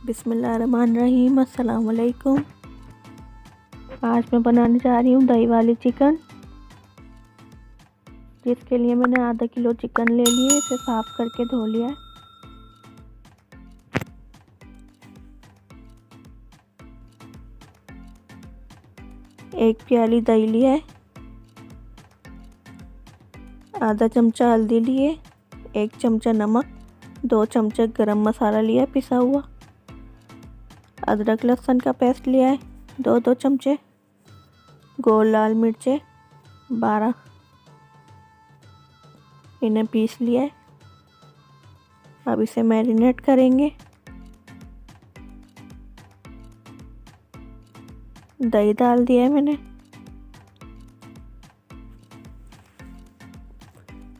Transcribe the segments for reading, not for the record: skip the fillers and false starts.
बिस्मिल्लाहिर्रहमानिर्रहीम। अस्सलाम वालेकुम। आज मैं बनाने जा रही हूँ दही वाली चिकन, जिसके लिए मैंने आधा किलो चिकन ले लिए। इसे साफ़ करके धो लिया है। एक प्याली दही लिया है, आधा चमचा हल्दी लिए, 1 चमचा नमक, 2 चमचे गरम मसाला लिया है पिसा हुआ, अदरक लहसुन का पेस्ट लिया है 2 चमचे, गोल लाल मिर्चें 12, इन्हें पीस लिया है। अब इसे मैरिनेट करेंगे। दही डाल दिया है मैंने,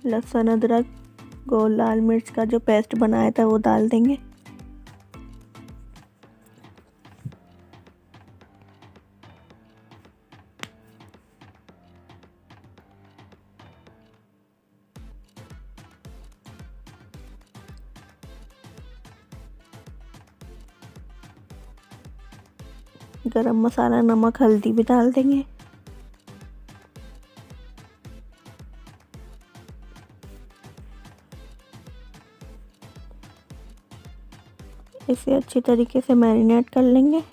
लहसुन अदरक गोल लाल मिर्च का जो पेस्ट बनाया था वो डाल देंगे। गरम मसाला नमक हल्दी भी डाल देंगे। इसे अच्छी तरीके से मैरिनेट कर लेंगे।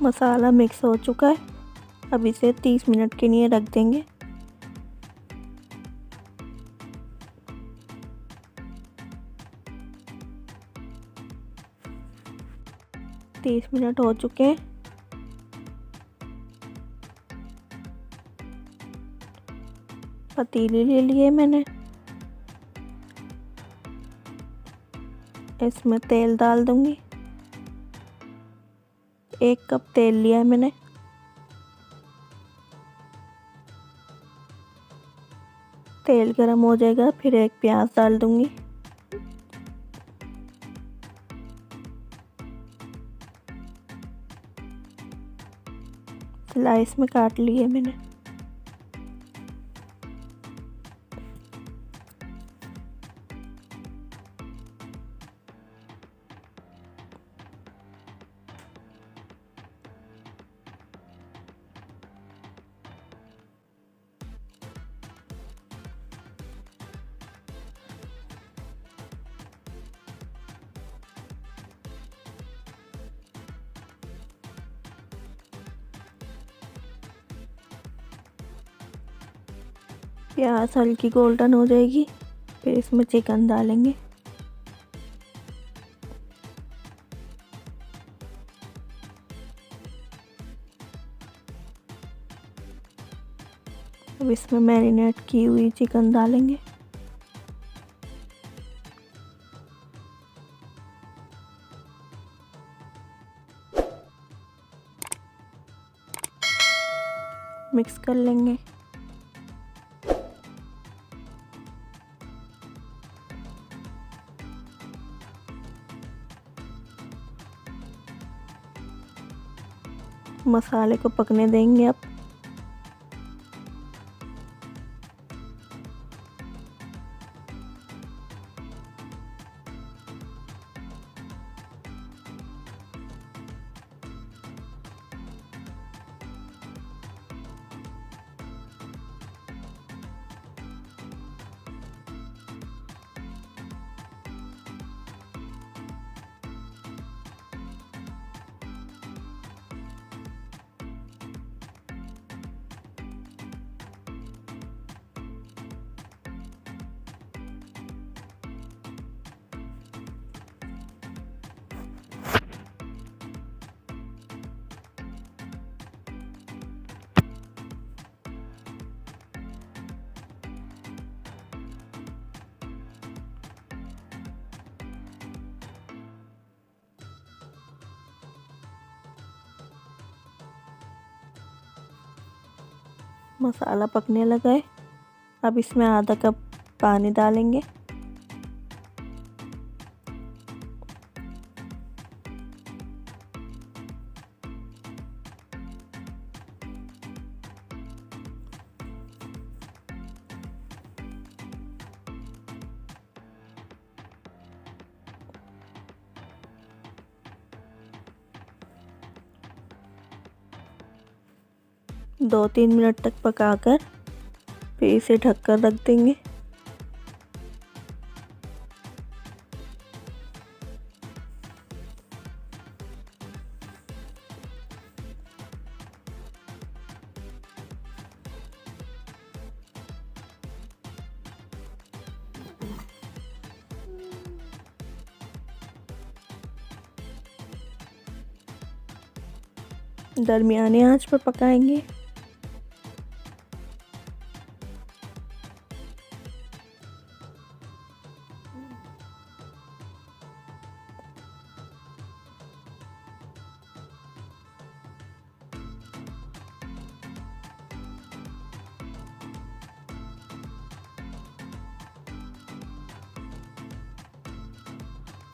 मसाला मिक्स हो चुका है। अब इसे 30 मिनट के लिए रख देंगे। तीस मिनट हो चुके हैं। पतीली ले लिए मैंने, इसमें तेल डाल दूंगी। 1 कप तेल लिया है मैंने। तेल गरम हो जाएगा, फिर 1 प्याज डाल दूंगी। स्लाइस में काट लिए मैंने। प्याज हल्की गोल्डन हो जाएगी, फिर इसमें चिकन डालेंगे। अब इसमें मैरिनेट की हुई चिकन डालेंगे। मिक्स कर लेंगे। मसाले को पकने देंगे अब। मसाला पकने लगा है। अब इसमें आधा कप पानी डालेंगे। दो 3 मिनट तक पकाकर फिर इसे ढककर रख देंगे। दरमियाने आंच पर पकाएंगे।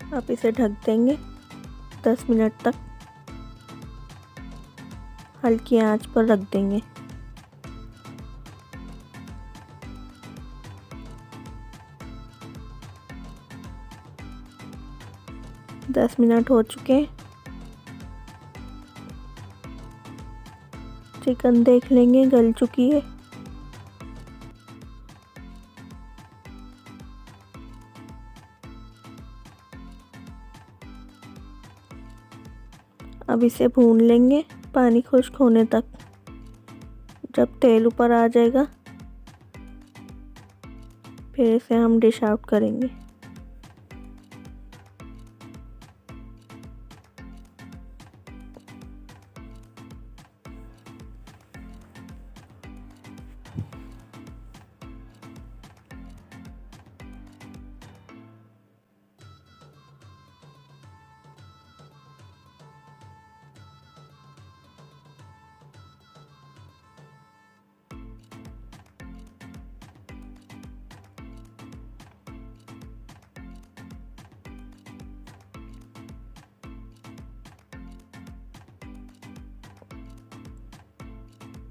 अब इसे ढक देंगे 10 मिनट तक। हल्की आंच पर रख देंगे। दस मिनट हो चुके हैं। चिकन देख लेंगे, गल चुकी है। अब इसे भून लेंगे पानी खुश्क होने तक। जब तेल ऊपर आ जाएगा फिर इसे हम डिश आउट करेंगे।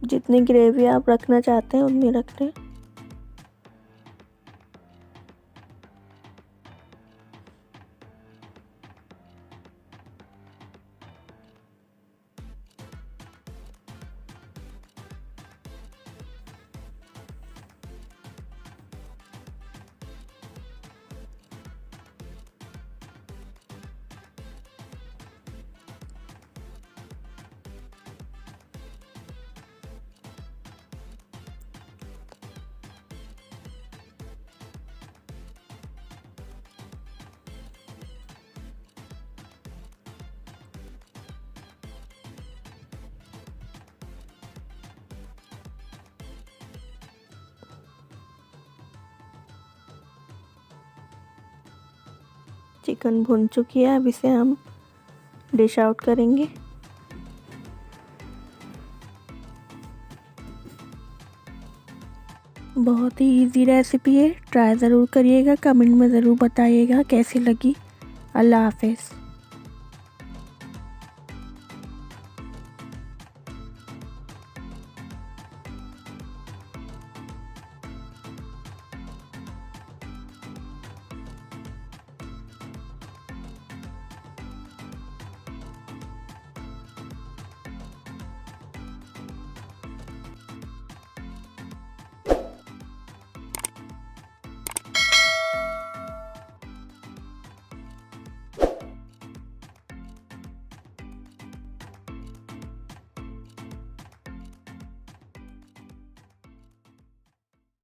जितनी ग्रेवी आप रखना चाहते हैं उतनी रख लें। चिकन भुन चुकी है। अब इसे हम डिश आउट करेंगे। बहुत ही इजी रेसिपी है, ट्राई ज़रूर करिएगा। कमेंट में ज़रूर बताइएगा कैसी लगी। अल्लाह हाफिज़।